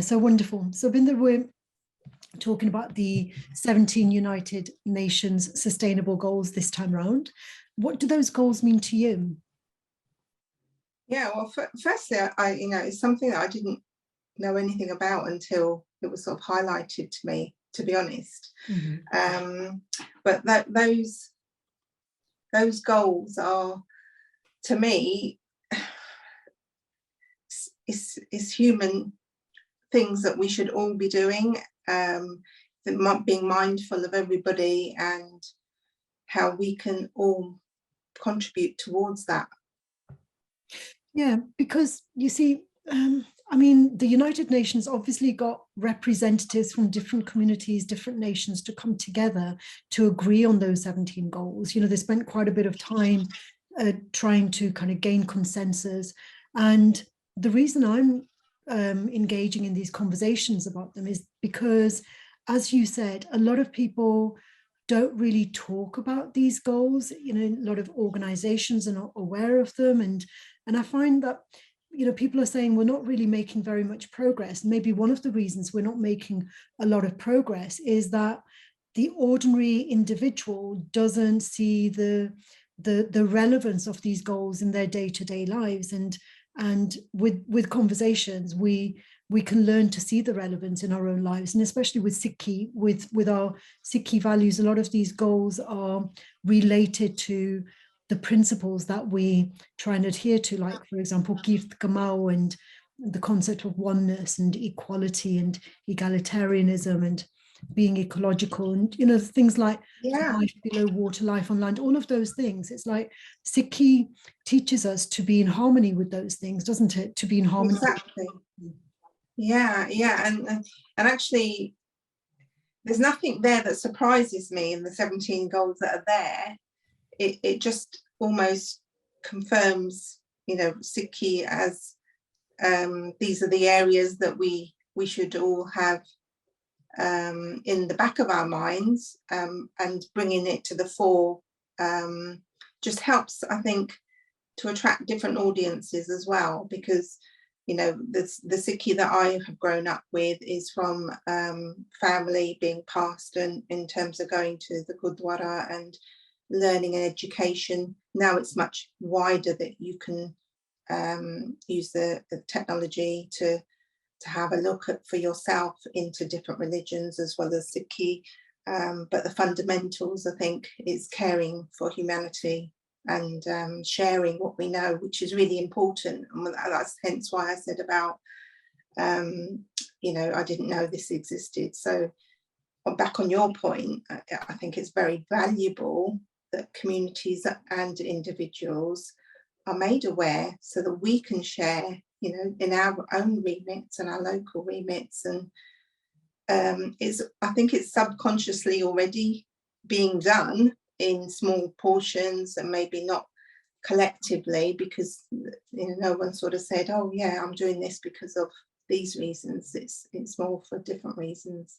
so wonderful. So Bhinder, we're talking about the 17 United Nations Sustainable Goals this time round. What do those goals mean to you? Yeah, well, firstly, it's something that I didn't know anything about until it was sort of highlighted to me, to be honest. But those goals are, to me, is human things that we should all be doing, being mindful of everybody and how we can all contribute towards that. Yeah, because you see, I mean, the United Nations obviously got representatives from different communities, different nations to come together to agree on those 17 goals. You know, they spent quite a bit of time trying to kind of gain consensus. And the reason I'm engaging in these conversations about them is because, as you said, a lot of people don't really talk about these goals. You know, a lot of organizations are not aware of them. And I find that, you know, people are saying we're not really making very much progress. Maybe one of the reasons we're not making a lot of progress is that the ordinary individual doesn't see the relevance of these goals in their day-to-day lives. And with conversations, we can learn to see the relevance in our own lives, and especially with Sikhi, with our Sikhi values, a lot of these goals are related to the principles that we try and adhere to, like, for example, Gift Gamal and the concept of oneness and equality and egalitarianism and being ecological, and, you know, things like life below water, life on land, all of those things. It's like Sikhi teaches us to be in harmony with those things, doesn't it? To be in harmony. Exactly. Yeah, and actually, there's nothing there that surprises me in the 17 goals that are there. It just almost confirms, you know, Sikhi as these are the areas that we should all have in the back of our minds, and bringing it to the fore just helps, I think, to attract different audiences as well, because, you know, the Sikhi that I have grown up with is from family being passed in terms of going to the Gurdwara and learning and education. Now it's much wider, that you can use the technology to have a look at for yourself into different religions as well as Sikhi. But the fundamentals, I think, is caring for humanity and sharing what we know, which is really important. And that's hence why I said about, you know, I didn't know this existed. So back on your point, I think it's very valuable that communities and individuals are made aware so that we can share, you know, in our own remits and our local remits. And I think it's subconsciously already being done in small portions and maybe not collectively, because, you know, no one sort of said, oh yeah, I'm doing this because of these reasons. It's more for different reasons.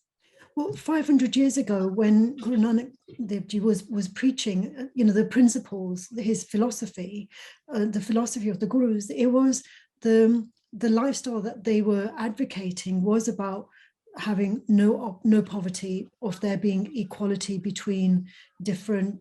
Well, 500 years ago, when Guru Nanak Dev Ji was preaching, you know, the principles, his philosophy, the philosophy of the Gurus, it was the lifestyle that they were advocating was about having no poverty, of there being equality between different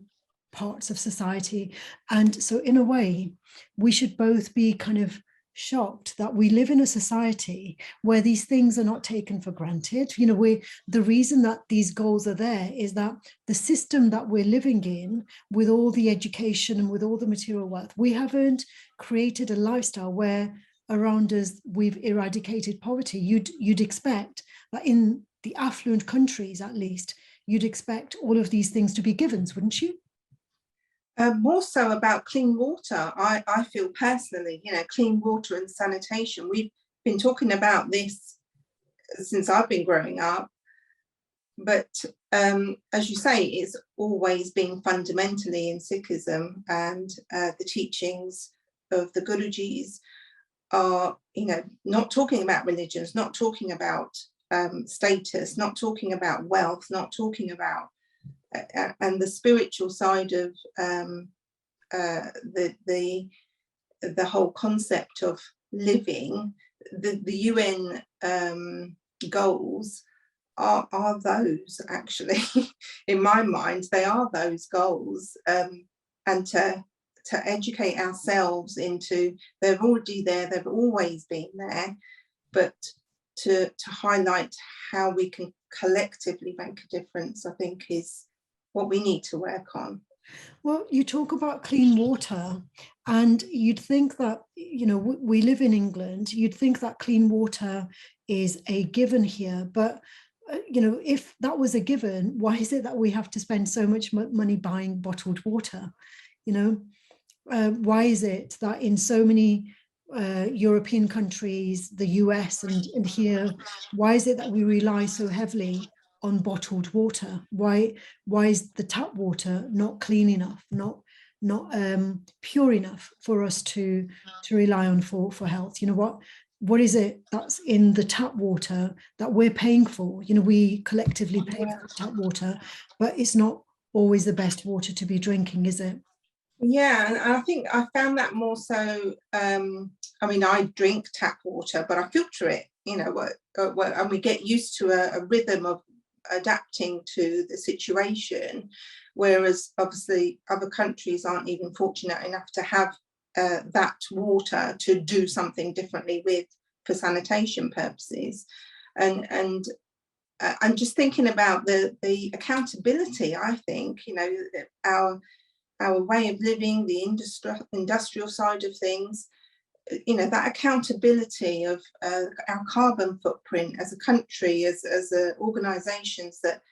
parts of society. And so in a way, we should both be kind of shocked that we live in a society where these things are not taken for granted. You know, the reason that these goals are there is that the system that we're living in, with all the education and with all the material wealth, we haven't created a lifestyle where around us we've eradicated poverty. You'd expect that in the affluent countries, at least, you'd expect all of these things to be givens, wouldn't you? More so about clean water, I feel personally, you know, clean water and sanitation. We've been talking about this since I've been growing up, but as you say, it's always been fundamentally in Sikhism, and the teachings of the Gurujis are, you know, not talking about religions, not talking about status, not talking about wealth, not talking about and the spiritual side of the whole concept of living. The UN goals are those, actually. In my mind, they are those goals, and to educate ourselves into, they're already there, they've always been there, but to highlight how we can collectively make a difference, I think, is what we need to work on. Well, you talk about clean water, and you'd think that, you know, we live in England, you'd think that clean water is a given here, but you know, if that was a given, why is it that we have to spend so much money buying bottled water? You know, why is it that in so many European countries, the US and here, why is it that we rely so heavily on bottled water? Why is the tap water not clean enough, not pure enough for us to rely on for health? You know, what is it that's in the tap water that we're paying for? You know, we collectively pay for tap water, but it's not always the best water to be drinking, is it? Yeah, and I think I found that more so. I mean, I drink tap water, but I filter it, you know, and we get used to a rhythm of adapting to the situation, whereas obviously other countries aren't even fortunate enough to have that water to do something differently with for sanitation purposes. And I'm just thinking about the accountability. I think, you know, our way of living, the industrial side of things, you know, that accountability of our carbon footprint as a country, as organisations that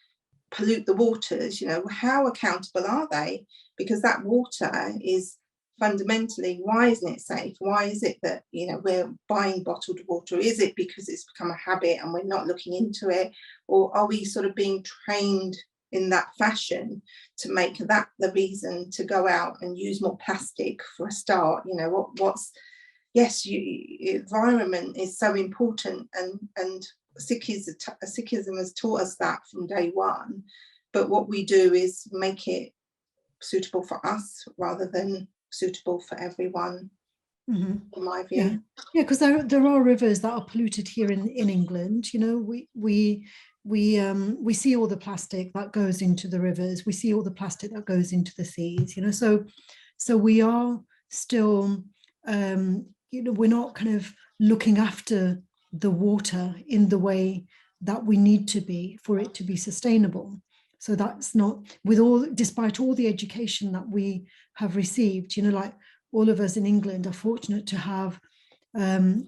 pollute the waters, you know, how accountable are they? Because that water is fundamentally, why isn't it safe? Why is it that, you know, we're buying bottled water? Is it because it's become a habit and we're not looking into it? Or are we sort of being trained in that fashion to make that the reason to go out and use more plastic for a start? You know, what's yes, environment is so important, and Sikhism has taught us that from day one, but what we do is make it suitable for us rather than suitable for everyone. Mm-hmm. In my view. Yeah, because there are rivers that are polluted here in England. You know, we see all the plastic that goes into the rivers. We see all the plastic that goes into the seas. You know, so we are still, you know, we're not kind of looking after the water in the way that we need to be for it to be sustainable. So that's not, with all, despite all the education that we have received, you know, like all of us in England are fortunate to have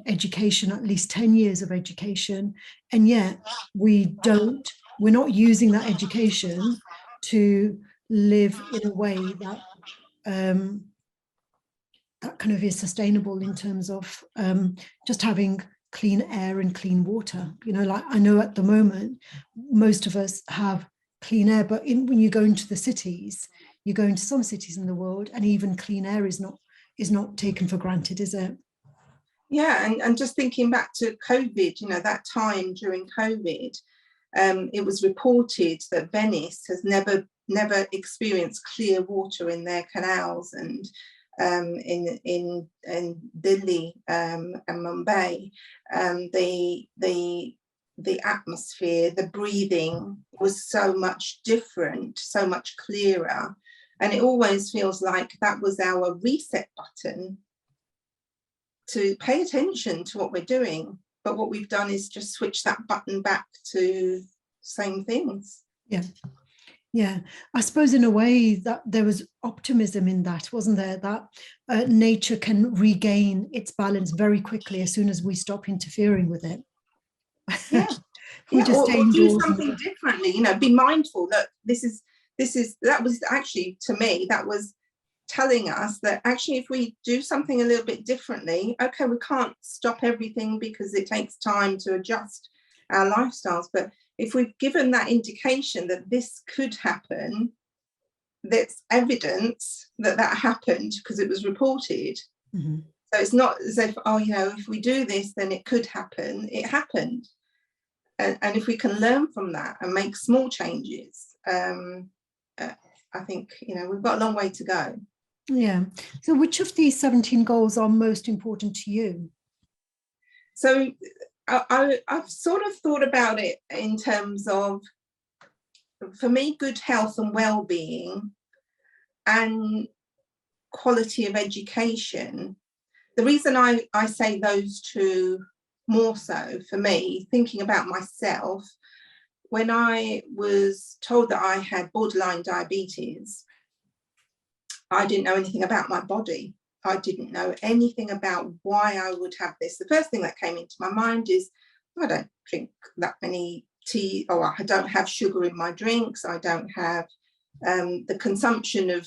education, at least 10 years of education, and yet we're not using that education to live in a way that that kind of is sustainable in terms of just having clean air and clean water. You know, like I know at the moment most of us have clean air, but when you go into the cities, you go into some cities in the world, and even clean air is not taken for granted, is it? Yeah, and just thinking back to COVID, you know, that time during COVID, it was reported that Venice has never experienced clear water in their canals, and in Delhi and Mumbai, the atmosphere, the breathing was so much different, so much clearer, and it always feels like that was our reset button to pay attention to what we're doing. But what we've done is just switch that button back to same things. Yeah. Yeah, I suppose in a way that there was optimism in that, wasn't there? That nature can regain its balance very quickly as soon as we stop interfering with it. Yeah, We yeah, just stay or do indoors. something differently. You know, be mindful. Look, this is that was actually, to me, that was telling us that actually if we do something a little bit differently, okay, we can't stop everything because it takes time to adjust our lifestyles, but if we've given that indication that this could happen, that's evidence that that happened because it was reported. Mm-hmm. So it's not as if, oh, you know, if we do this then it could happen. It happened, and if we can learn from that and make small changes, I think, you know, we've got a long way to go. Yeah. So which of these 17 goals are most important to you? So I've sort of thought about it in terms of, for me, good health and well-being and quality of education. The reason I say those two more so for me, thinking about myself, when I was told that I had borderline diabetes, I didn't know anything about my body. I didn't know anything about why I would have this. The first thing that came into my mind is, I don't drink that many tea, or I don't have sugar in my drinks. I don't have the consumption of,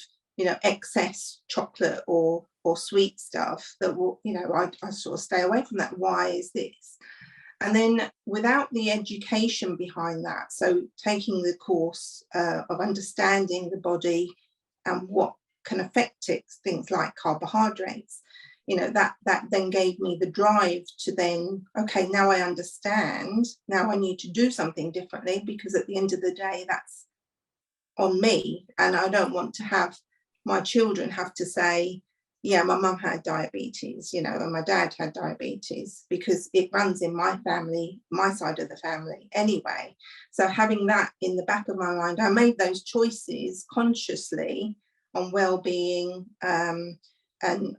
excess chocolate or sweet stuff that will, I sort of stay away from that. Why is this? And then without the education behind that, so taking the course of understanding the body and what can affect it, things like carbohydrates, that then gave me the drive to then, okay, now I understand, now I need to do something differently, because at the end of the day, that's on me. And I don't want to have my children have to say, yeah, my mum had diabetes, and my dad had diabetes, because it runs in my family, my side of the family anyway. So having that in the back of my mind, I made those choices consciously on well-being and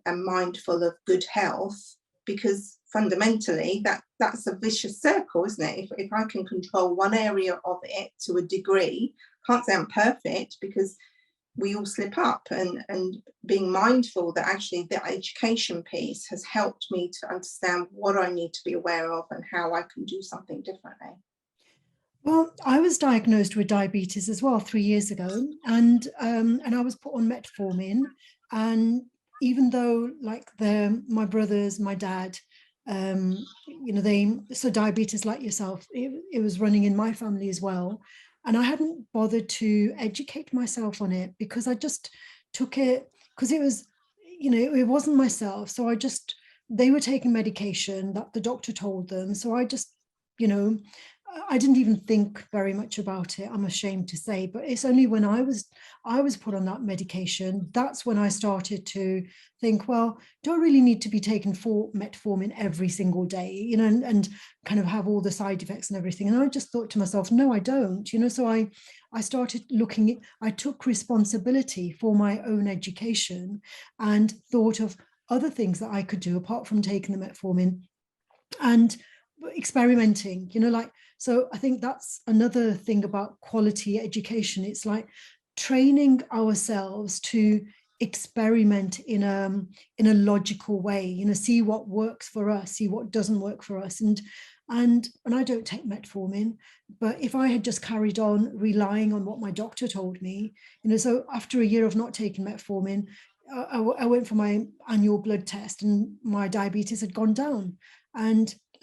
mindful of good health, because fundamentally that's a vicious circle, isn't it? If I can control one area of it to a degree, can't say I'm perfect, because we all slip up, and being mindful that actually the education piece has helped me to understand what I need to be aware of and how I can do something differently. Well, I was diagnosed with diabetes as well 3 years ago, and I was put on metformin. And even though, like, my brothers, my dad, so diabetes, like yourself, it was running in my family as well. And I hadn't bothered to educate myself on it, because I just took it because it was, it wasn't myself. So they were taking medication that the doctor told them. So I just, I didn't even think very much about it, I'm ashamed to say. But it's only when I was put on that medication, that's when I started to think, well, do I really need to be taking metformin every single day, and kind of have all the side effects and everything? And I just thought to myself, no, I don't, so I started looking, I took responsibility for my own education and thought of other things that I could do apart from taking the metformin, and experimenting, so I think that's another thing about quality education. It's like training ourselves to experiment in a logical way, see what works for us, see what doesn't work for us. And I don't take metformin, but if I had just carried on relying on what my doctor told me, so after a year of not taking metformin, I went for my annual blood test and my diabetes had gone down.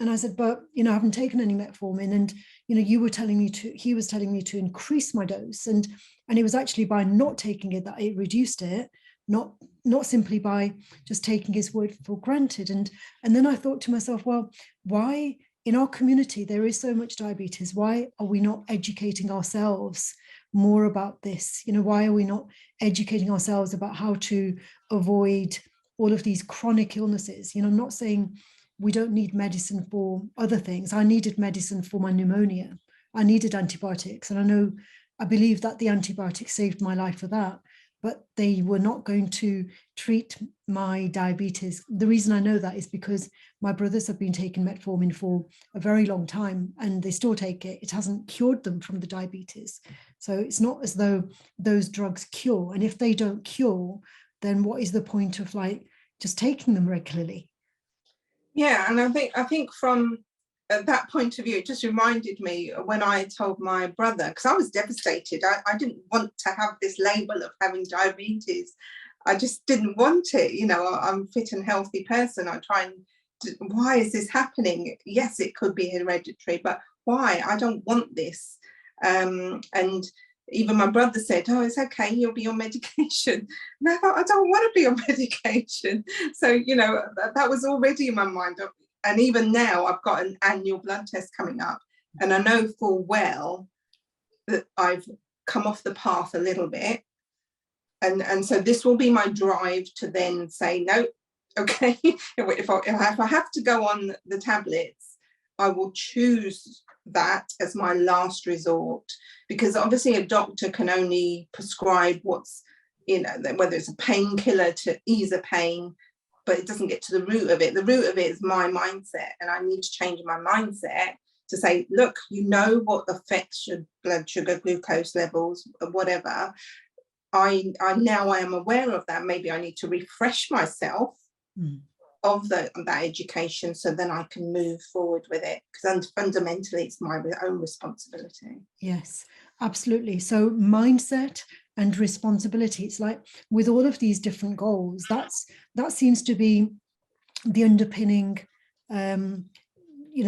And I said, but, I haven't taken any metformin. And, he was telling me to increase my dose. And it was actually by not taking it that it reduced it, not simply by just taking his word for granted. And then I thought to myself, well, why in our community there is so much diabetes? Why are we not educating ourselves more about this? Why are we not educating ourselves about how to avoid all of these chronic illnesses? I'm not saying we don't need medicine for other things. I needed medicine for my pneumonia. I needed antibiotics. And I believe that the antibiotics saved my life for that, but they were not going to treat my diabetes. The reason I know that is because my brothers have been taking metformin for a very long time and they still take it. It hasn't cured them from the diabetes. So it's not as though those drugs cure. And if they don't cure, then what is the point of just taking them regularly? Yeah, and I think from that point of view, it just reminded me when I told my brother, because I was devastated. I didn't want to have this label of having diabetes. I just didn't want it. I'm a fit and healthy person. I try and why is this happening? Yes, it could be hereditary, but why? I don't want this. And even my brother said, oh, it's okay, you'll be on medication. And I thought, I don't want to be on medication. So, that was already in my mind. And even now I've got an annual blood test coming up and I know full well that I've come off the path a little bit. And so this will be my drive to then say, no, okay, if I have to go on the tablets, I will choose that as my last resort, because obviously a doctor can only prescribe what's, whether it's a painkiller to ease a pain, but it doesn't get to the root of it. The root of it is my mindset, and I need to change my mindset to say, look, what affects your blood sugar, glucose levels, whatever. I am aware of that. Maybe I need to refresh myself of that education, so then I can move forward with it, because fundamentally it's my own responsibility. Yes, absolutely. So mindset and responsibility, it's like with all of these different goals, that seems to be the underpinning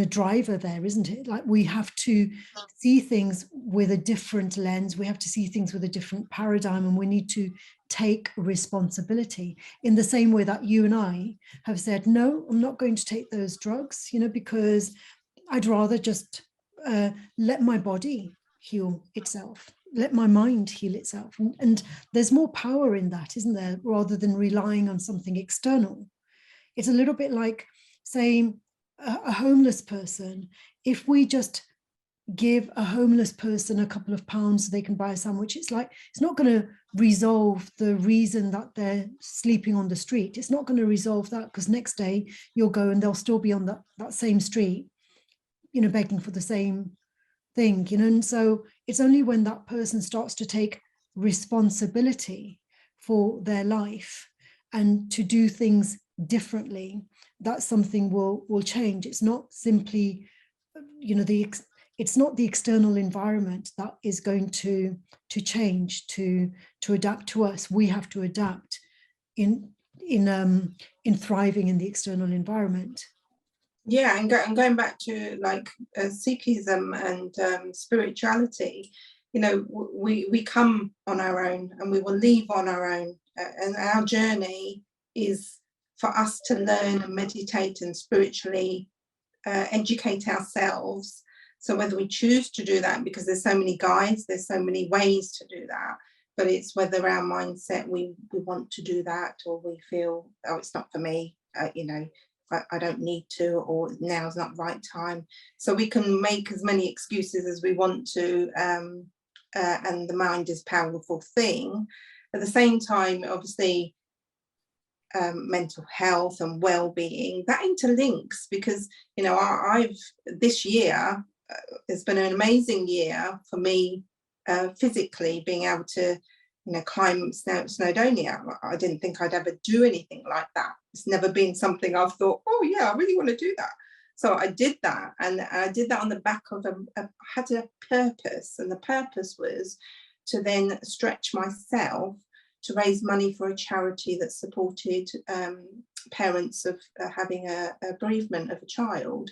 driver there, isn't it? Like we have to see things with a different lens, we have to see things with a different paradigm, and we need to take responsibility in the same way that you and I have said, no, I'm not going to take those drugs, because I'd rather just let my body heal itself, let my mind heal itself. And there's more power in that, isn't there, rather than relying on something external. It's a little bit like saying a homeless person, if we just give a homeless person a couple of pounds so they can buy a sandwich, it's not going to resolve the reason that they're sleeping on the street. It's not going to resolve that, because next day you'll go and they'll still be on that same street, begging for the same thing, and so it's only when that person starts to take responsibility for their life and to do things differently that something will change. It's not simply it's not the external environment that is going to change, to adapt to us. We have to adapt in thriving in the external environment. Yeah, and going back to like Sikhism and spirituality, we come on our own and we will leave on our own, and our journey is for us to learn and meditate and spiritually educate ourselves. So whether we choose to do that, because there's so many guides, there's so many ways to do that, but it's whether our mindset, we want to do that, or we feel, oh, it's not for me, I don't need to, or now's not the right time. So we can make as many excuses as we want to, and the mind is a powerful thing. At the same time, obviously, mental health and well-being, that interlinks, because I've this year it's been an amazing year for me, physically being able to climb Snowdonia. I didn't think I'd ever do anything like that. It's never been something I've thought, oh yeah, I really want to do that. So I did that, and I did that on the back of I had a purpose, and the purpose was to then stretch myself to raise money for a charity that supported parents of having a bereavement of a child.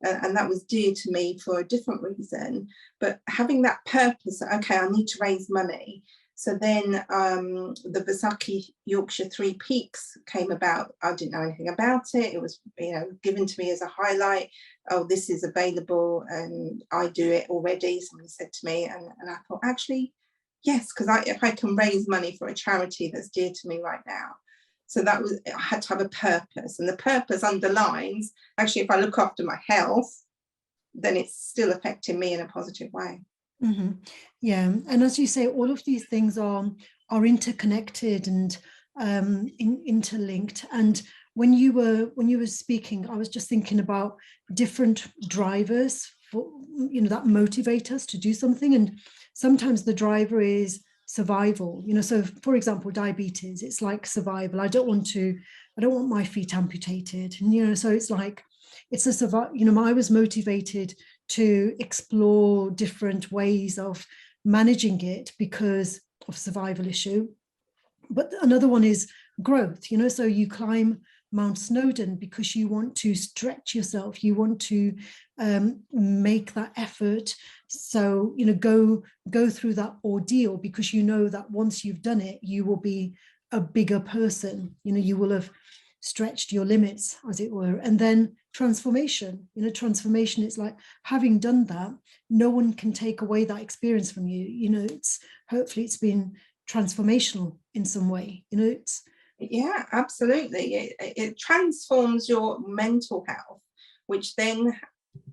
And that was dear to me for a different reason. But having that purpose, okay, I need to raise money. So then the Vasaki Yorkshire Three Peaks came about. I didn't know anything about it. It was given to me as a highlight. Oh, this is available, and I do it already, somebody said to me. And I thought, actually, yes, because if I can raise money for a charity that's dear to me right now. So that was, I had to have a purpose, and the purpose underlines, actually, if I look after my health, then it's still affecting me in a positive way. Mm-hmm. Yeah, and as you say, all of these things are interconnected and interlinked. And when you were speaking, I was just thinking about different drivers for that motivate us to do something. And sometimes the driver is survival. So for example, diabetes, it's like survival. I don't want my feet amputated. And so it's like it's a survival. I was motivated to explore different ways of managing it because of survival issue. But another one is growth, so you climb Mount Snowdon because you want to stretch yourself, you want to make that effort. So, go through that ordeal because that once you've done it, you will be a bigger person, you will have stretched your limits, as it were. And then transformation, transformation, it's like having done that, no one can take away that experience from you. Hopefully it's been transformational in some way. Yeah, absolutely. It transforms your mental health, which then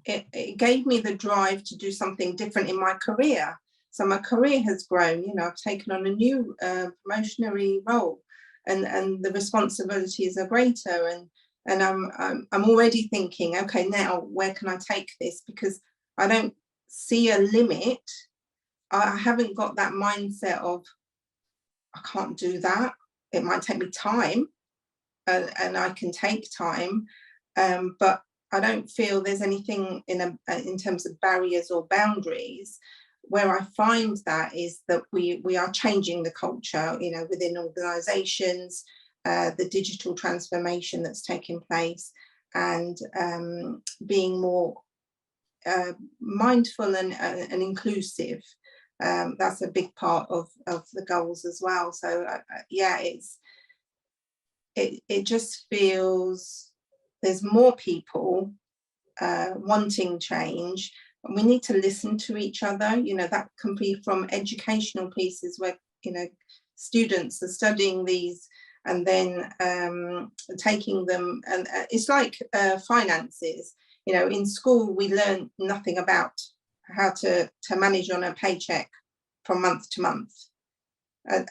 it gave me the drive to do something different in my career. So my career has grown. You know, I've taken on a new promotionary role, and the responsibilities are greater. And I'm already thinking, okay, now where can I take this? Because I don't see a limit. I haven't got that mindset of I can't do that. It might take me time, and I can take time, but I don't feel there's anything in terms of barriers or boundaries. Where I find that is that we are changing the culture, you know, within organisations, the digital transformation that's taking place, and being more mindful and inclusive. That's a big part of the goals as well. So yeah, it just feels there's more people wanting change. And we need to listen to each other. You know, that can be from educational pieces where, you know, students are studying these and then taking them. And it's like finances. You know, in school, we learn nothing about how to manage on a paycheck from month to month.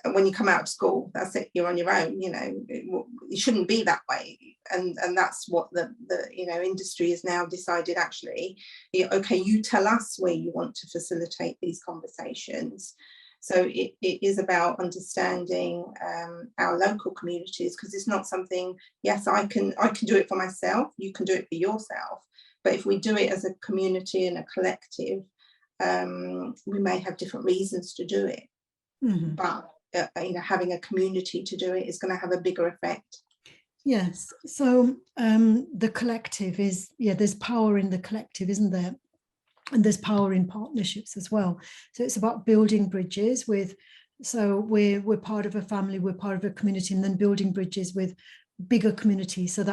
When you come out of school, that's it, you're on your own. You know, it shouldn't be that way. And that's what the you know, industry has now decided. Actually, okay, you tell us where you want to facilitate these conversations. So it is about understanding our local communities, because it's not something, yes, I can do it for myself, you can do it for yourself, but if we do it as a community and a collective, we may have different reasons to do it. Mm-hmm. But you know, having a community to do it is going to have a bigger effect. Yes. So the collective is, yeah, there's power in the collective, isn't there? And there's power in partnerships as well. So it's about building bridges with, so we're part of a family, we're part of a community, and then building bridges with bigger communities, so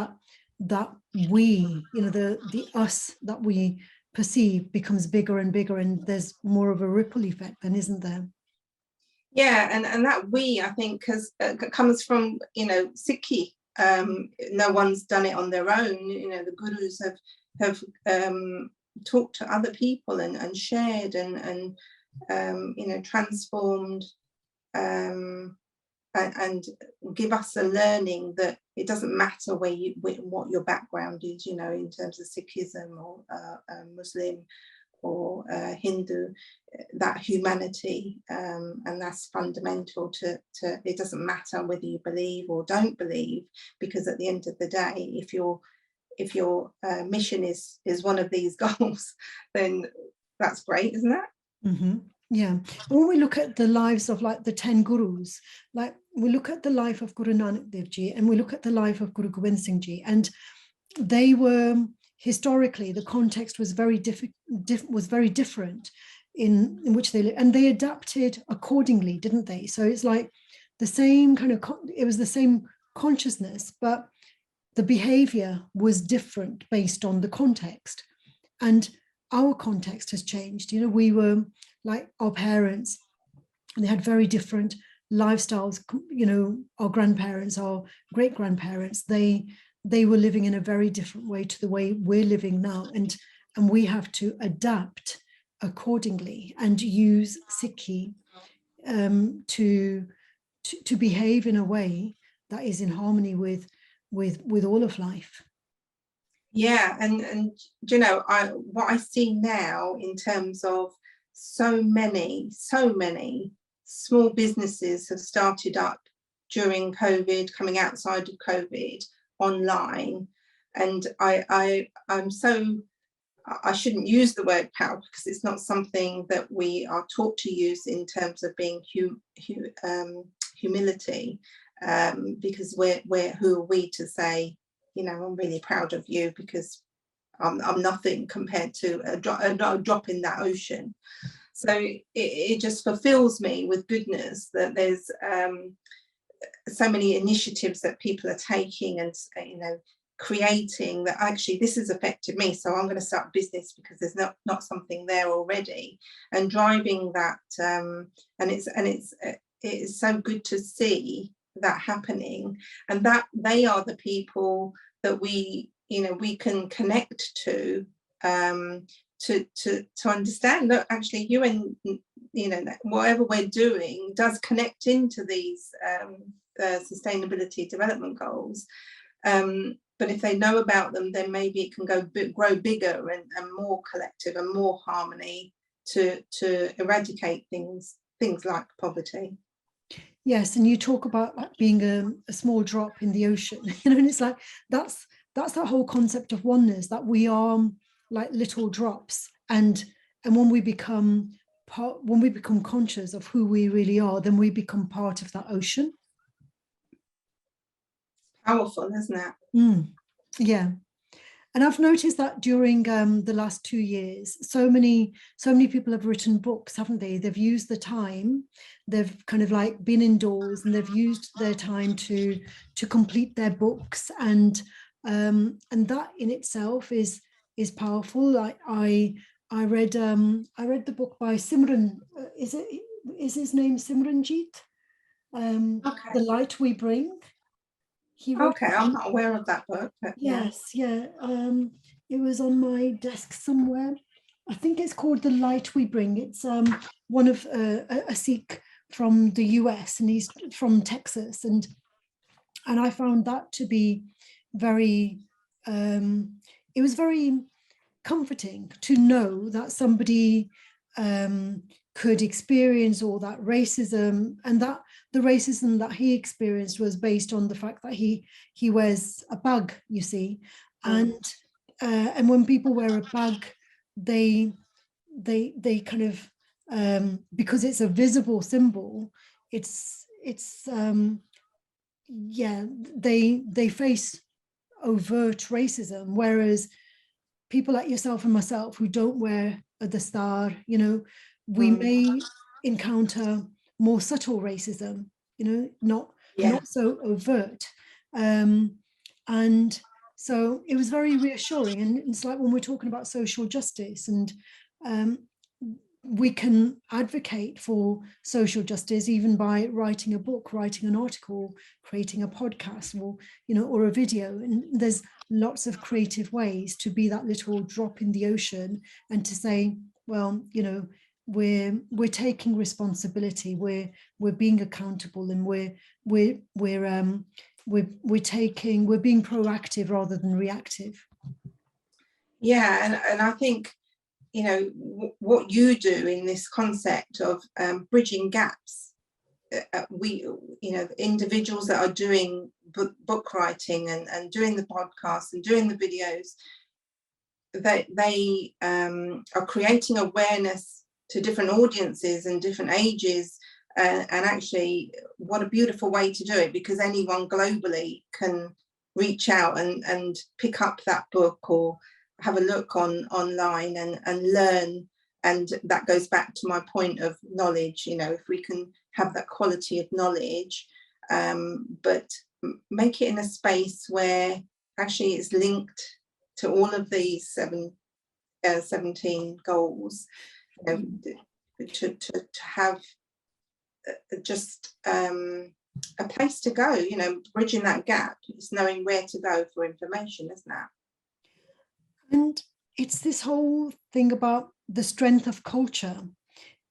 that we, you know, the us that we perceive becomes bigger and bigger, and there's more of a ripple effect then, isn't there? Yeah, and that we, I think, comes from, you know, Sikhi. No one's done it on their own. You know, the gurus have talked to other people and shared and you know, transformed, and give us a learning that it doesn't matter what your background is, you know, in terms of Sikhism or Muslim or Hindu, that humanity, and that's fundamental to it doesn't matter whether you believe or don't believe, because at the end of the day, if your mission is one of these goals, then that's great, isn't it? Mm-hmm. Yeah. When we look at the lives of like the 10 gurus, like we look at the life of Guru Nanak Dev Ji and we look at the life of Guru Gobind Singh Ji, and they were, historically, the context was very different in which they lived, and they adapted accordingly, didn't they? So it's like the same kind of, it was the same consciousness, but the behavior was different based on the context. And our context has changed. You know, we were like our parents, and they had very different lifestyles. You know, our grandparents, our great grandparents, they were living in a very different way to the way we're living now, and we have to adapt accordingly and use Sikhi to behave in a way that is in harmony with all of life. Yeah, and you know, what I see now in terms of so many small businesses have started up during COVID, coming outside of COVID, online, and I'm so, I shouldn't use the word power because it's not something that we are taught to use in terms of being humility, because we're who are we to say, you know, I'm really proud of you, because I'm nothing compared to a drop in that ocean. So it just fulfills me with goodness that there's so many initiatives that people are taking and, you know, creating, that actually this has affected me, so I'm going to start a business because there's not something there already, and driving that, and it's so good to see that happening, and that they are the people that we, you know, we can connect to to understand that actually UN, whatever we're doing does connect into these sustainability development goals. But if they know about them, then maybe it can grow bigger and more collective and more harmony to eradicate things like poverty. Yes, and you talk about like being a small drop in the ocean, and it's like that's that whole concept of oneness, that we are like little drops, and when we become conscious of who we really are, then we become part of that ocean. Powerful, isn't it? Yeah. And I've noticed that during the last 2 years, so many people have written books, haven't they? They've used the time, they've kind of like been indoors, and they've used their time to complete their books, and that in itself is powerful. Like I read the book by Simran. Is his name Simranjeet? Okay. The Light We Bring. Okay, I'm not aware of that book. But yes, yeah. It was on my desk somewhere. I think it's called The Light We Bring. It's one of a Sikh from the US, and he's from Texas, and I found that to be very. It was very comforting to know that somebody could experience all that racism, and that the racism that he experienced was based on the fact that he wears a bag, you see, and when people wear a bag, they kind of because it's a visible symbol, it's yeah, they face overt racism, whereas people like yourself and myself who don't wear the star, we may encounter more subtle racism, not so overt. And so it was very reassuring. And it's like when we're talking about social justice, and we can advocate for social justice even by writing a book, writing an article, creating a podcast, or a video. And there's lots of creative ways to be that little drop in the ocean, and to say, well, we're taking responsibility, we're being accountable, and we're being proactive rather than reactive. Yeah, and I think what you do in this concept of bridging gaps, we individuals that are doing book writing and doing the podcasts and doing the videos, they are creating awareness to different audiences and different ages, and actually what a beautiful way to do it, because anyone globally can reach out and pick up that book or have a look online and learn. And that goes back to my point of knowledge, if we can have that quality of knowledge, but make it in a space where actually it's linked to all of these 17 goals, to have just a place to go, bridging that gap is knowing where to go for information, isn't it? And it's this whole thing about the strength of culture,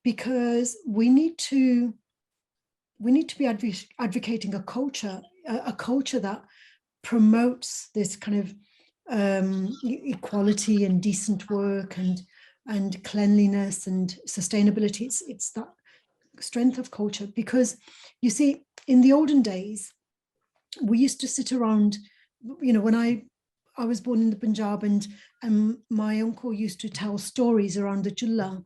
because we need to be advocating a culture that promotes this kind of equality and decent work and cleanliness and sustainability. It's that strength of culture, because you see, in the olden days, we used to sit around, when I was born in the Punjab, and my uncle used to tell stories around the chulla,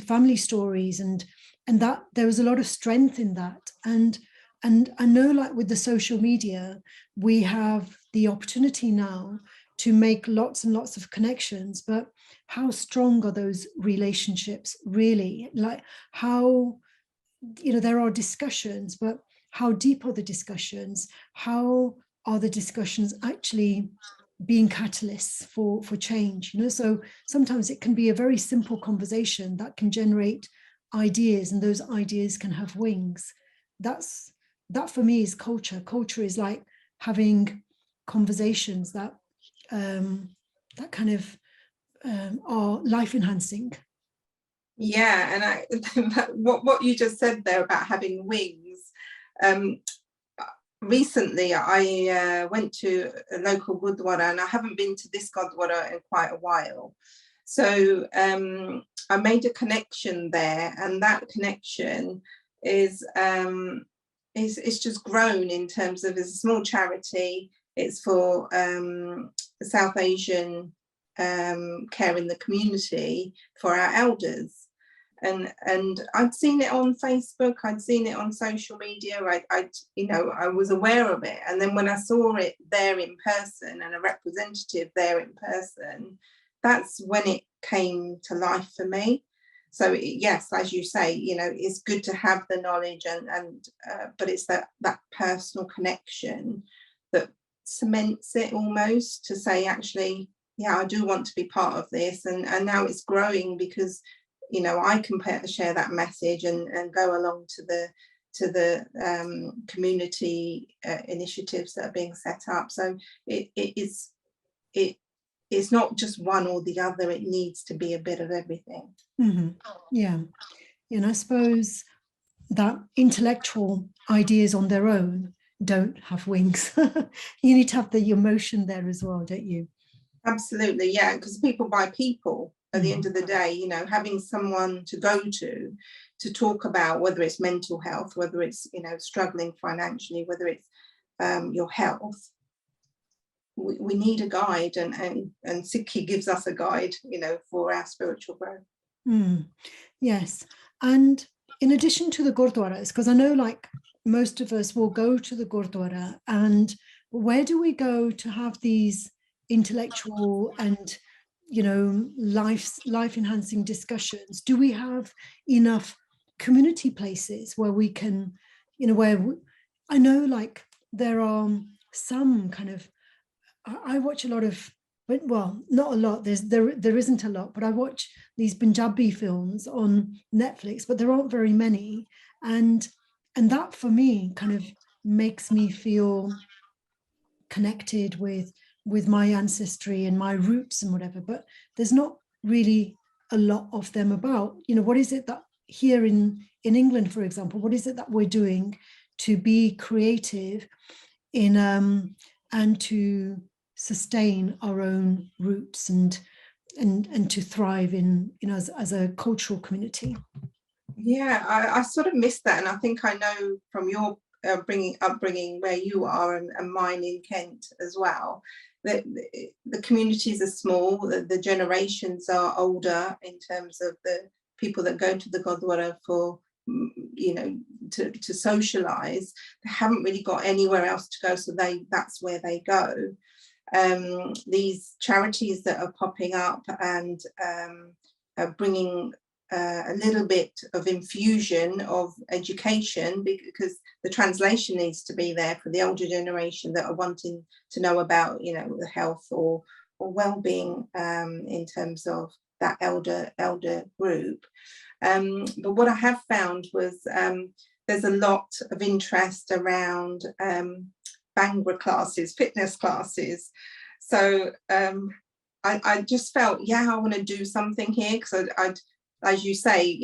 family stories, and that there was a lot of strength in that. And I know, like with the social media, we have the opportunity now to make lots and lots of connections, but how strong are those relationships really? Like how, there are discussions, but how deep are the discussions? How are the discussions actually being catalysts for change? So sometimes it can be a very simple conversation that can generate ideas, and those ideas can have wings. That for me is culture. Culture is like having conversations that kind of are life enhancing. Yeah, and what you just said there about having wings. Recently, I went to a local Gurdwara, and I haven't been to this Gurdwara in quite a while. So I made a connection there, and that connection is it's just grown in terms of, it's a small charity. It's for South Asian care in the community for our elders. And I'd seen it on Facebook, I'd seen it on social media, I was aware of it. And then when I saw it there in person and a representative there in person, that's when it came to life for me. So yes, as you say, it's good to have the knowledge but it's that personal connection that cements it almost, to say, actually, yeah, I do want to be part of this. And now it's growing because I can share that message and go along to the community initiatives that are being set up. So it's not just one or the other. It needs to be a bit of everything. Mm-hmm. Yeah. And I suppose that intellectual ideas on their own don't have wings. You need to have the emotion there as well, don't you? Absolutely, yeah, because people buy people at the end of the day. Having someone to go to talk about, whether it's mental health, whether it's struggling financially, whether it's your health, we need a guide, and Sikhi gives us a guide, for our spiritual growth. Yes. And in addition to the gurdwaras, because I know like most of us will go to the gurdwara, and where do we go to have these intellectual and life enhancing discussions? Do we have enough community places where we can, I know like there are some kind of, I watch a lot of, but well, not a lot. There isn't a lot, but I watch these Punjabi films on Netflix, but there aren't very many, and that for me kind of makes me feel connected with my ancestry and my roots and whatever. But there's not really a lot of them about. What is it that here in England, for example, what is it that we're doing to be creative in and to sustain our own roots and to thrive in as a cultural community? Yeah, I sort of missed that, and I think I know from your upbringing where you are, and mine in Kent as well, that the communities are small, the generations are older in terms of the people that go to the Gurdwara for to socialize. They haven't really got anywhere else to go, so that's where they go. These charities that are popping up and are bringing a little bit of infusion of education, because the translation needs to be there for the older generation that are wanting to know about the health or well-being in terms of that elder group. But what I have found was there's a lot of interest around Bhangra classes, fitness classes. So I just felt, I want to do something here, because I'd, as you say,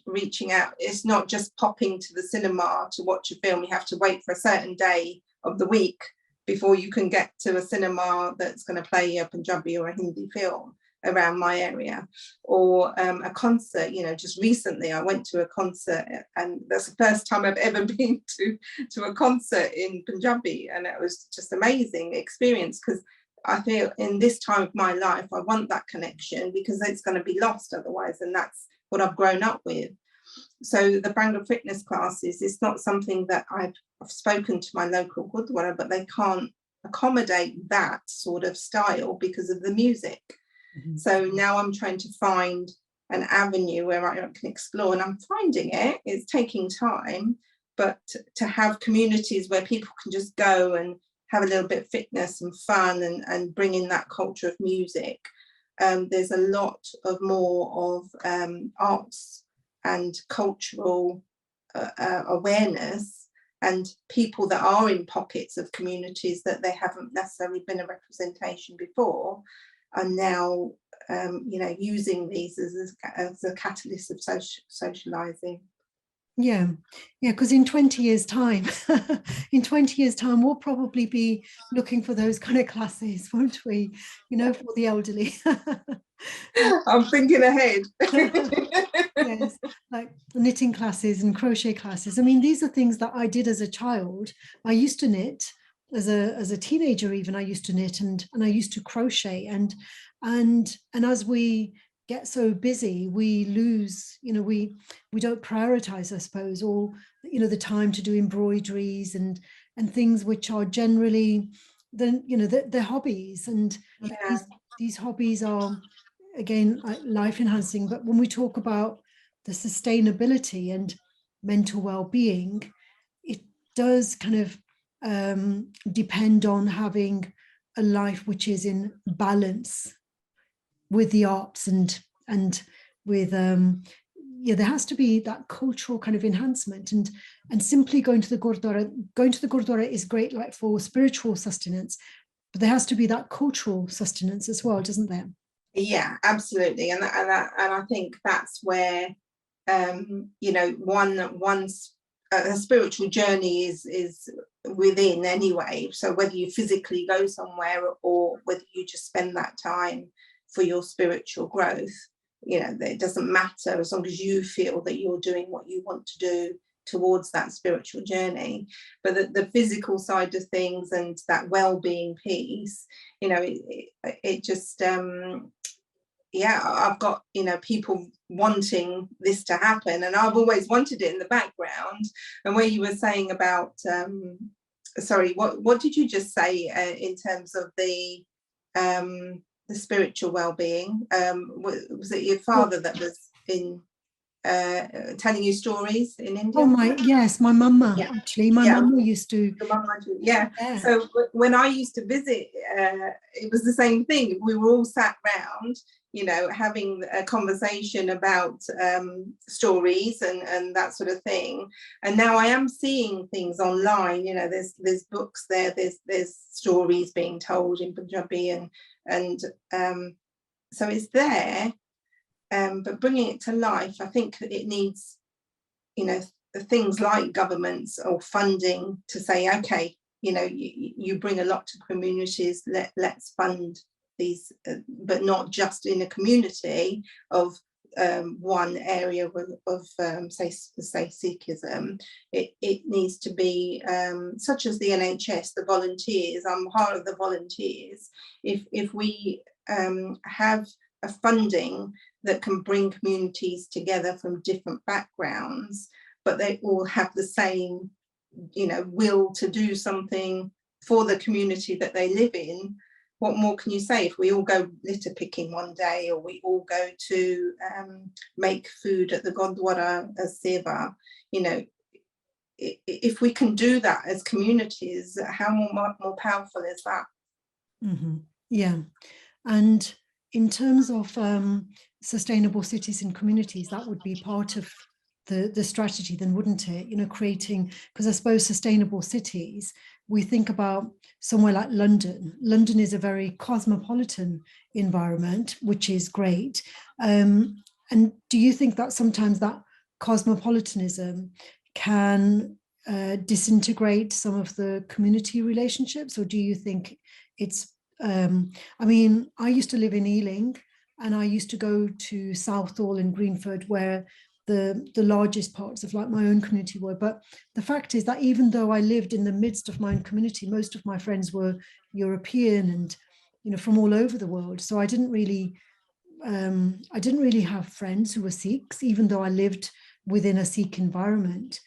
reaching out. It's not just popping to the cinema to watch a film. You have to wait for a certain day of the week before you can get to a cinema that's going to play a Punjabi or a Hindi film around my area, or a concert. Just recently I went to a concert, and that's the first time I've ever been to a concert in Punjabi, and it was just amazing experience, because I feel in this time of my life I want that connection, because it's going to be lost otherwise, and that's what I've grown up with. So the Bhangra fitness classes is not something that I've spoken to my local Gurdwara, but they can't accommodate that sort of style because of the music. Mm-hmm. So now I'm trying to find an avenue where I can explore, and I'm finding it. It's taking time, but to have communities where people can just go and have a little bit of fitness and fun, and bring in that culture of music. There's a lot of more of arts and cultural awareness, and people that are in pockets of communities that they haven't necessarily been a representation before, are now using these as a catalyst of socializing. Yeah, because in 20 years' time, we'll probably be looking for those kind of classes, won't we? For the elderly. I'm thinking ahead. Yes, like knitting classes and crochet classes. I mean, these are things that I did as a child. I used to knit as a teenager, even I used to knit and I used to crochet. And as we get so busy, we lose, we don't prioritize, I suppose, or the time to do embroideries and things which are generally the hobbies. And Yeah. these hobbies are, again, life enhancing. But when we talk about the sustainability and mental well-being, it does kind of depend on having a life which is in balance with the arts and with there has to be that cultural kind of enhancement, and simply going to the Gurdwara is great, like for spiritual sustenance, but there has to be that cultural sustenance as well, doesn't there? Yeah, absolutely. And I think that's where one's a spiritual journey is within anyway. So whether you physically go somewhere or whether you just spend that time for your spiritual growth, it doesn't matter, as long as you feel that you're doing what you want to do towards that spiritual journey. But the physical side of things and that well-being piece, it just I've got people wanting this to happen, and I've always wanted it in the background. And where you were saying about sorry, what did you just say in terms of the spiritual well-being? Was it your father that was in telling you stories in India? Oh my mama, Yeah. actually. My mama used to. Yeah. So when I used to visit, it was the same thing. We were all sat round, having a conversation about stories and that sort of thing. And now I am seeing things online. There's books there. There's stories being told in Punjabi, and so it's there. But bringing it to life, I think it needs, things like governments or funding to say, okay, you bring a lot to communities, let's fund these, but not just in a community of one area of say Sikhism. It needs to be such as the NHS, the volunteers. I'm part of the volunteers. If we have a funding that can bring communities together from different backgrounds, but they all have the same, will to do something for the community that they live in. What more can you say? If we all go litter picking one day, or we all go to make food at the Gurdwara as seva, if we can do that as communities, how more powerful is that? Mm-hmm. Yeah. And in terms of sustainable cities and communities, that would be part of the strategy then, wouldn't it? Creating, because I suppose sustainable cities, we think about somewhere like London. London is a very cosmopolitan environment, which is great. And do you think that sometimes that cosmopolitanism can disintegrate some of the community relationships, or do you think it's I mean, I used to live in Ealing, and I used to go to Southall and Greenford, where the largest parts of like my own community were. But the fact is that even though I lived in the midst of my own community, most of my friends were European and from all over the world. So I didn't really have friends who were Sikhs, even though I lived within a Sikh environment.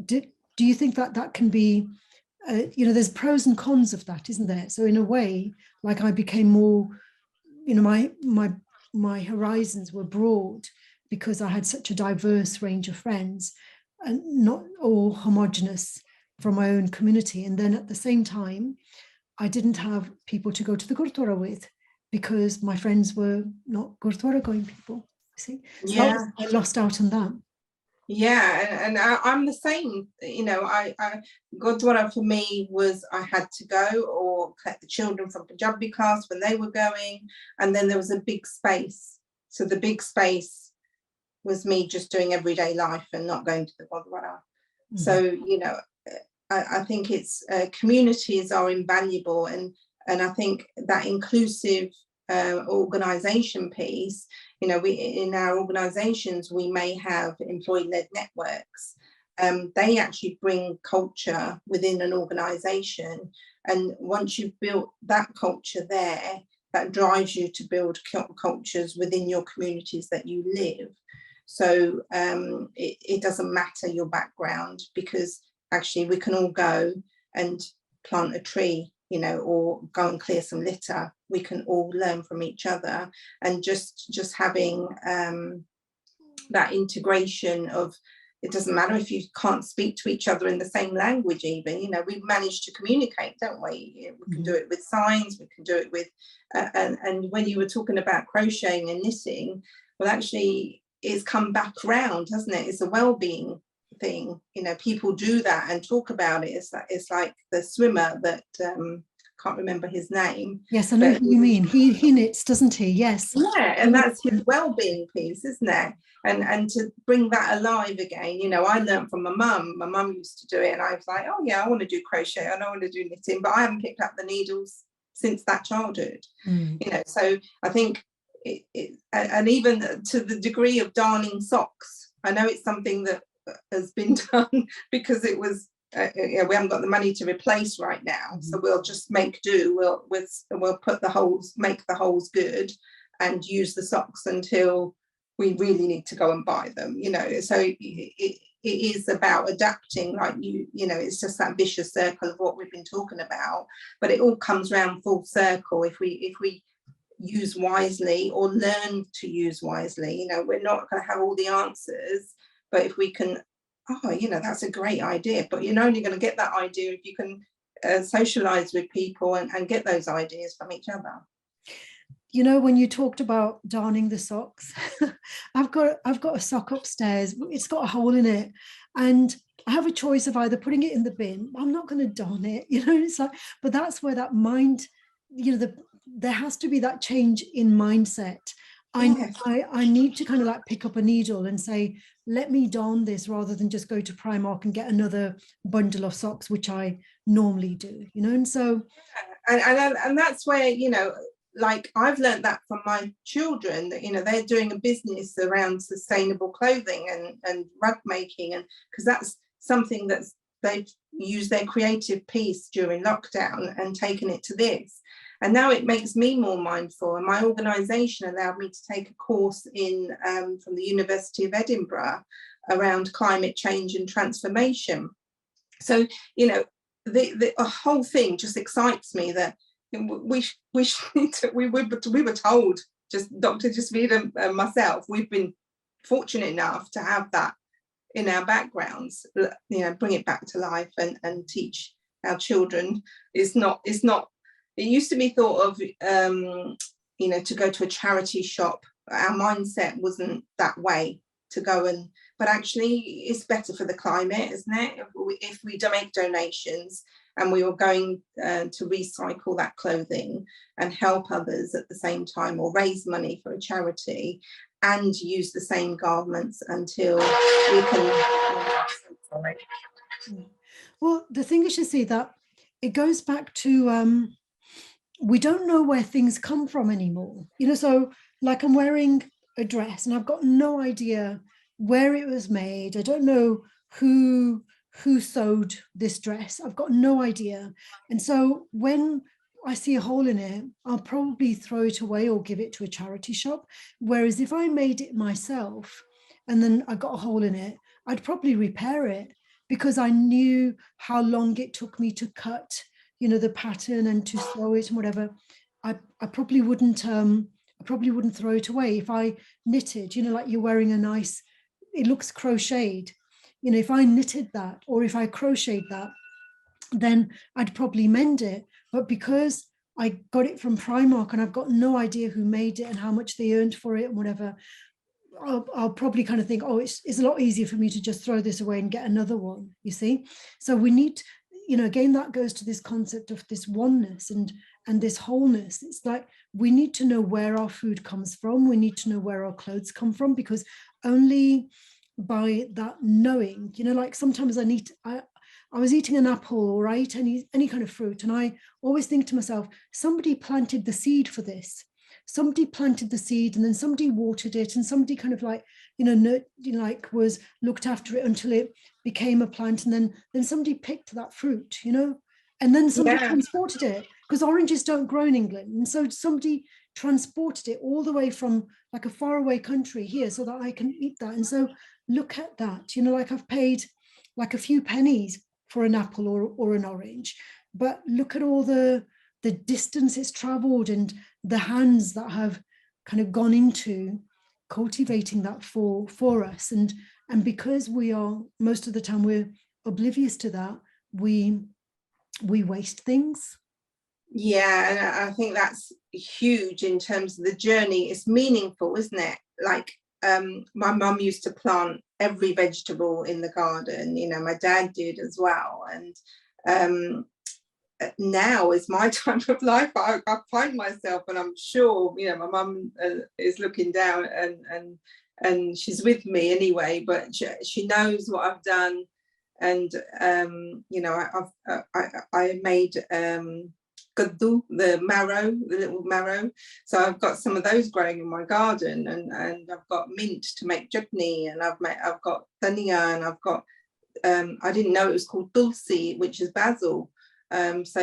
Do you think that can be there's pros and cons of that, isn't there? So in a way, like I became more, my horizons were broad because I had such a diverse range of friends, and not all homogenous from my own community. And then at the same time, I didn't have people to go to the Gurdwara with because my friends were not Gurdwara going people. See, so I lost out on that. Yeah, and I'm the same. I Gurdwara for me was I had to go, or collect the children from Punjabi class when they were going. And then there was a big space. So the big space was me just doing everyday life and not going to the Gurdwara. Mm-hmm. So, you know, I think it's communities are invaluable, and I think that inclusive organisation piece, you know, we in our organisations we may have employee-led networks. They actually bring culture within an organisation, and once you've built that culture there, that drives you to build cultures within your communities that you live. So it doesn't matter your background, because actually we can all go and plant a tree, you know, or go and clear some litter. We can all learn from each other, and just having that integration of, it doesn't matter if you can't speak to each other in the same language, even, you know, we've managed to communicate, don't we? We can do it with signs, we can do it with, and when you were talking about crocheting and knitting, well, actually it's come back around, hasn't it? It's a well-being thing, you know, people do that and talk about it. It's like the swimmer that can't remember his name. Yes, I know who you mean. He knits, doesn't he? Yes. Yeah, and that's his well-being piece, isn't it? And to bring that alive again, you know, I learned from my mum. My mum used to do it, and I was like, oh yeah, I want to do crochet, and I want to do knitting, but I haven't picked up the needles since that childhood. You know, so I think and even to the degree of darning socks, I know it's something that has been done because it was you know, we haven't got the money to replace right now, so we'll just make do. We'll put the holes, make the holes good, and use the socks until we really need to go and buy them, you know. So it is about adapting, like you know, it's just that vicious circle of what we've been talking about, but it all comes round full circle if we use wisely, or learn to use wisely. You know, we're not going to have all the answers, but if we can, oh, you know, that's a great idea, but you're only going to get that idea if you can socialize with people and get those ideas from each other. You know, when you talked about darning the socks, I've got a sock upstairs. It's got a hole in it, and I have a choice of either putting it in the bin. I'm not going to darn it, you know. It's like, but that's where that mind, you know, there has to be that change in mindset. I need to kind of like pick up a needle and say, let me darn this, rather than just go to Primark and get another bundle of socks, which I normally do, you know. And so, and that's where, you know, like I've learned that from my children, that, you know, they're doing a business around sustainable clothing and rug making, and because that's something that they've used their creative piece during lockdown and taken it to this. And now it makes me more mindful, and my organisation allowed me to take a course in from the University of Edinburgh around climate change and transformation. So, you know, the whole thing just excites me that we were told, just Dr. Jasveer and myself, we've been fortunate enough to have that in our backgrounds, you know, bring it back to life and teach our children. It's not, it used to be thought of, you know, to go to a charity shop. Our mindset wasn't that way, to go and, but actually it's better for the climate, isn't it? If we make donations and we were going to recycle that clothing and help others at the same time, or raise money for a charity and use the same garments until we can. Well, the thing is, you see, that it goes back to we don't know where things come from anymore, you know. So like, I'm wearing a dress and I've got no idea where it was made. I don't know who sewed this dress. I've got no idea. And so when I see a hole in it, I'll probably throw it away or give it to a charity shop. Whereas if I made it myself and then I got a hole in it, I'd probably repair it, because I knew how long it took me to cut, you know, the pattern and to sew it and whatever. I probably wouldn't throw it away. If I knitted, you know, like you're wearing a nice, it looks crocheted, you know, if I knitted that or if I crocheted that, then I'd probably mend it. But because I got it from Primark and I've got no idea who made it and how much they earned for it and whatever, I'll probably kind of think, oh, it's a lot easier for me to just throw this away and get another one, you see. So we need, again, that goes to this concept of this oneness and this wholeness. It's like we need to know where our food comes from. We need to know where our clothes come from, because only by that knowing, like sometimes I was eating an apple or I eat any kind of fruit, and I always think to myself, somebody planted the seed for this. Somebody planted the seed, and then somebody watered it, and somebody kind of like, like was looked after it until it became a plant, and then somebody picked that fruit, and then somebody Yeah. transported it, because oranges don't grow in England, and so somebody transported it all the way from like a faraway country here so that I can eat that. And so look at that, like I've paid like a few pennies for an apple or an orange, but look at all the distance it's traveled and the hands that have kind of gone into cultivating that for us. And because we are, most of the time we're oblivious to that, we waste things. Yeah, and I think that's huge in terms of the journey. It's meaningful, isn't it? Like my mum used to plant every vegetable in the garden, my dad did as well. And now is my time of life. I find myself, and I'm sure, my mum is looking down and she's with me anyway, but she knows what I've done. And I made kaddu, the little marrow. So I've got some of those growing in my garden, and I've got mint to make chutney, and I've got dhania, and I've got I didn't know it was called tulsi, which is basil. So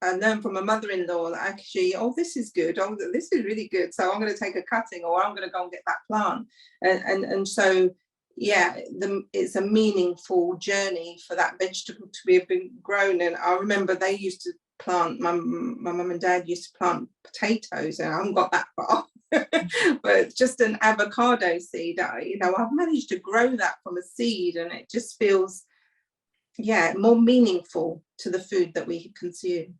I learned from a mother-in-law that actually, this is good. This is really good. So I'm going to take a cutting, or I'm going to go and get that plant. And so, yeah, it's a meaningful journey for that vegetable to be grown. And I remember they used to plant, my mum and dad used to plant potatoes, and I haven't got that far. But just an avocado seed, I've managed to grow that from a seed, and it just feels, more meaningful to the food that we consume.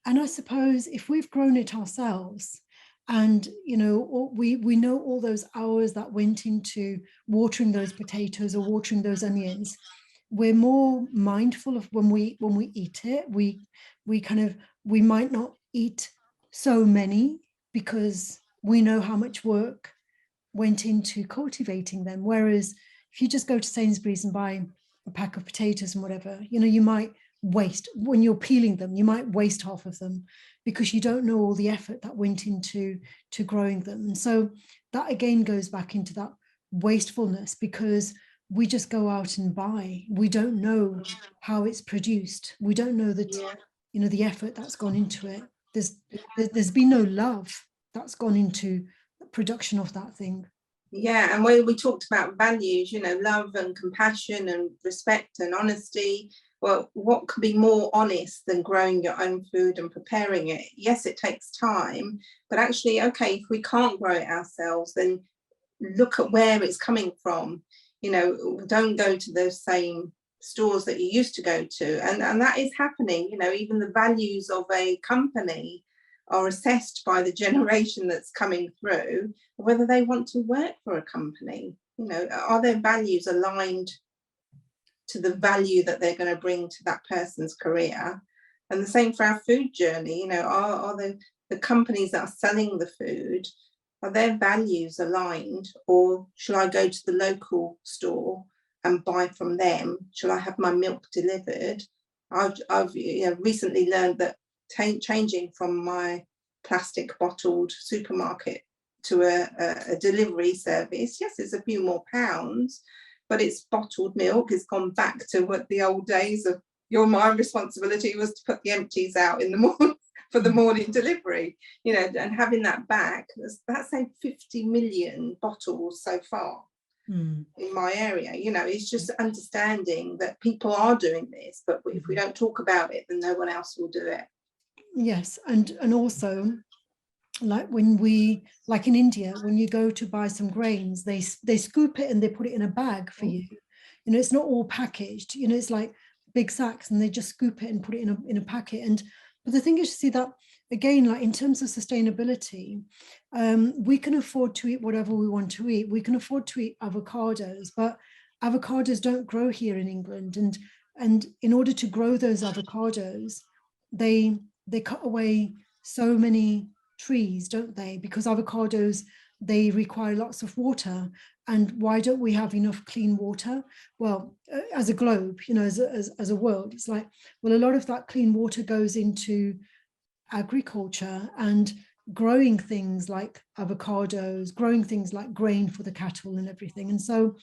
And I suppose if we've grown it ourselves, and we know all those hours that went into watering those potatoes or watering those onions, we're more mindful of when we eat it. We might not eat so many because we know how much work went into cultivating them. Whereas if you just go to Sainsbury's and buy a pack of potatoes and whatever, you might waste, when you're peeling them, you might waste half of them because you don't know all the effort that went into growing them. And so that again goes back into that wastefulness, because we just go out and buy. We don't know how it's produced. We don't know that, the effort that's gone into it. There's been no love that's gone into the production of that thing. Yeah, and when we talked about values, love and compassion and respect and honesty, well, what could be more honest than growing your own food and preparing it? Yes, it takes time, but actually, okay, if we can't grow it ourselves, then look at where it's coming from. Don't go to those same stores that you used to go to. And that is happening. Even the values of a company are assessed by the generation that's coming through, whether they want to work for a company. Are their values aligned to the value that they're going to bring to that person's career? And the same for our food journey. Are the companies that are selling the food, are their values aligned, or shall I go to the local store and buy from them? Shall I have my milk delivered? I've recently learned that changing from my plastic bottled supermarket to a delivery service, yes, it's a few more pounds, but it's bottled milk. It's gone back to what the old days of my responsibility was to put the empties out in the morning for the morning delivery, and having that back, that's saved 50 million bottles so far in my area. It's just understanding that people are doing this, but if we don't talk about it, then no one else will do it. Yes, and also, like like in India, when you go to buy some grains, they scoop it and they put it in a bag for you. It's not all packaged. It's like big sacks, and they just scoop it and put it in a packet. But the thing is, you see that again, like in terms of sustainability, we can afford to eat whatever we want to eat. We can afford to eat avocados, but avocados don't grow here in England. And And in order to grow those avocados, they cut away so many trees, don't they? Because avocados, they require lots of water. And why don't we have enough clean water? Well, as a globe, you know, as a world, it's like, well, a lot of that clean water goes into agriculture and growing things like avocados, growing things like grain for the cattle and everything. And so,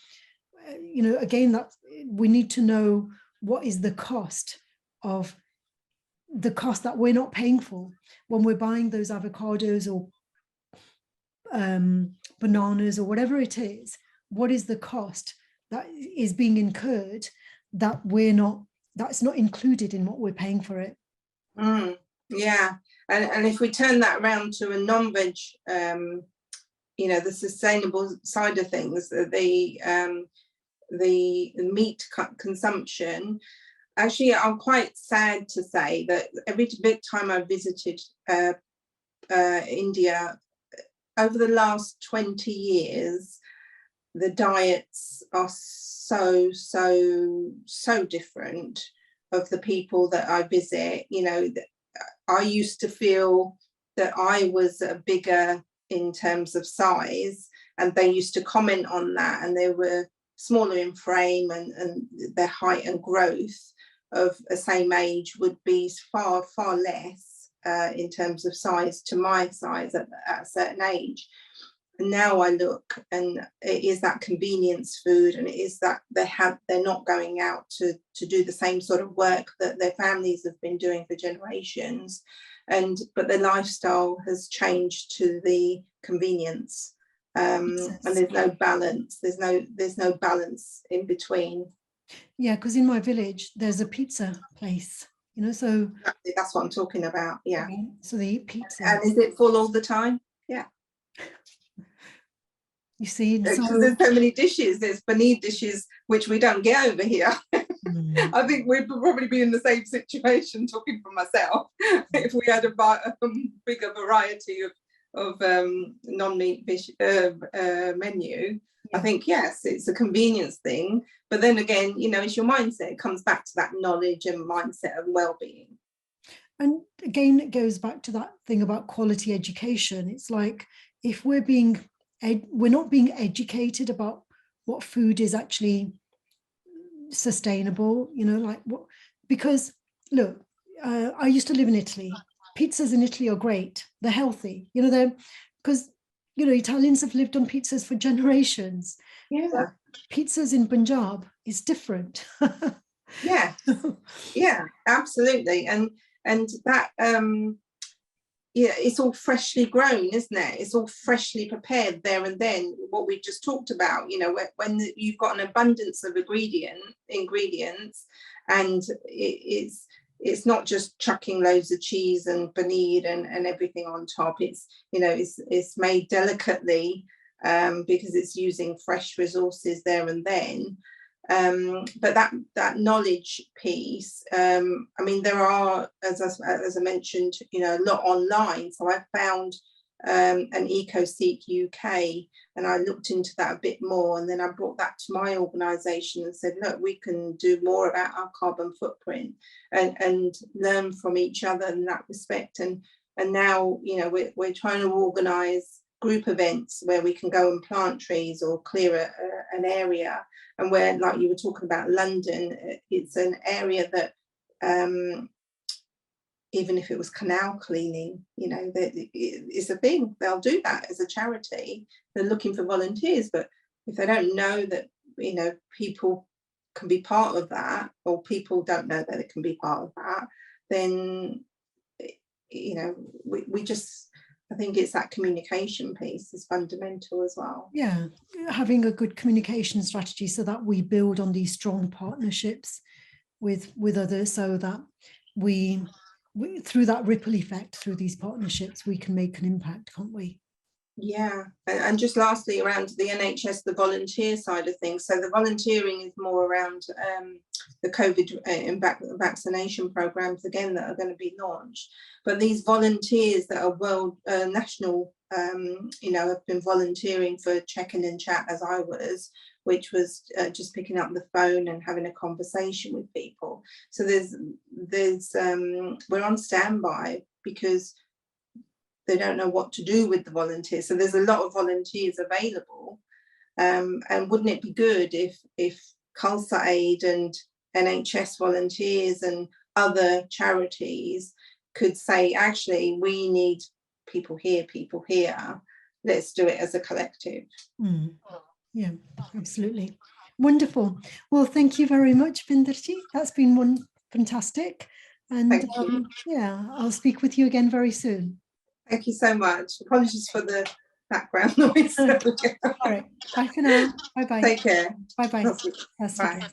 you know, again, that we need to know what is the cost that we're not paying for when we're buying those avocados or bananas or whatever it is. What is the cost that is being incurred that's not included in what we're paying for it? Yeah, and if we turn that around to a non-veg, you know, the sustainable side of things, the meat consumption, actually, I'm quite sad to say that every big time I visited India over the last 20 years, the diets are so different of the people that I visit. You know, I used to feel that I was bigger in terms of size, and they used to comment on that, and they were smaller in frame, and their height and growth of the same age would be far less in terms of size to my size at a certain age. And now I look, and it is that convenience food, and it is that they're not going out to do the same sort of work that their families have been doing for generations, but their lifestyle has changed to the convenience, and there's no balance. There's no balance in between. Yeah, because in my village there's a pizza place, you know, so that's what I'm talking about. Yeah. So they eat pizza. And is it full all the time? Yeah. You see, so there's so many dishes. There's paneer dishes which we don't get over here. I think we'd probably be in the same situation, talking for myself, if we had a bigger variety of non-meat menu. I think, yes, it's a convenience thing, but then again, you know, it's your mindset. It comes back to that knowledge and mindset of well-being. And again, it goes back to that thing about quality education. It's like, if we're not being educated about what food is actually sustainable, you know, like what, because look, I used to live in Italy. Pizzas in Italy are great. They're healthy, you know, they're, because, you know, Italians have lived on pizzas for generations. Yeah. But pizzas in Punjab is different. Yeah. Yeah, absolutely. And that, yeah, it's all freshly grown, isn't it? It's all freshly prepared there and then, what we just talked about, you know, when you've got an abundance of ingredients, and it's not just chucking loads of cheese and paneer and everything on top. It's, you know, it's made delicately, because it's using fresh resources there and then. But that knowledge piece, I mean, there are, as I mentioned, you know, a lot online. So I found an EcoSeek UK, and I looked into that a bit more, and then I brought that to my organisation and said, look, we can do more about our carbon footprint and learn from each other in that respect. And now, you know, we're trying to organise group events where we can go and plant trees or clear an area, and where, like you were talking about London, it's an area that even if it was canal cleaning, you know, it's a thing. They'll do that as a charity. They're looking for volunteers, but if they don't know that, you know, people can be part of that, or people don't know that it can be part of that, then, you know, we just, I think it's that communication piece is fundamental as well. Yeah, having a good communication strategy so that we build on these strong partnerships with others, so that we through that ripple effect, through these partnerships, we can make an impact, can't we? Yeah, and just lastly, around the NHS, the volunteer side of things. So the volunteering is more around the COVID and vaccination programs, again, that are going to be launched. But these volunteers that are national you know, have been volunteering for check-in and chat as I was, which was just picking up the phone and having a conversation with people. So we're on standby because they don't know what to do with the volunteers. So there's a lot of volunteers available. And wouldn't it be good if Culture Aid and NHS volunteers and other charities could say, actually, we need people here, let's do it as a collective. Yeah, absolutely. Wonderful. Well, thank you very much, Bhinderji. That's been fantastic. And yeah, I'll speak with you again very soon. Thank you so much. Apologies for the background noise. All right. Bye for now. Bye-bye. Take care. Bye-bye. Bye.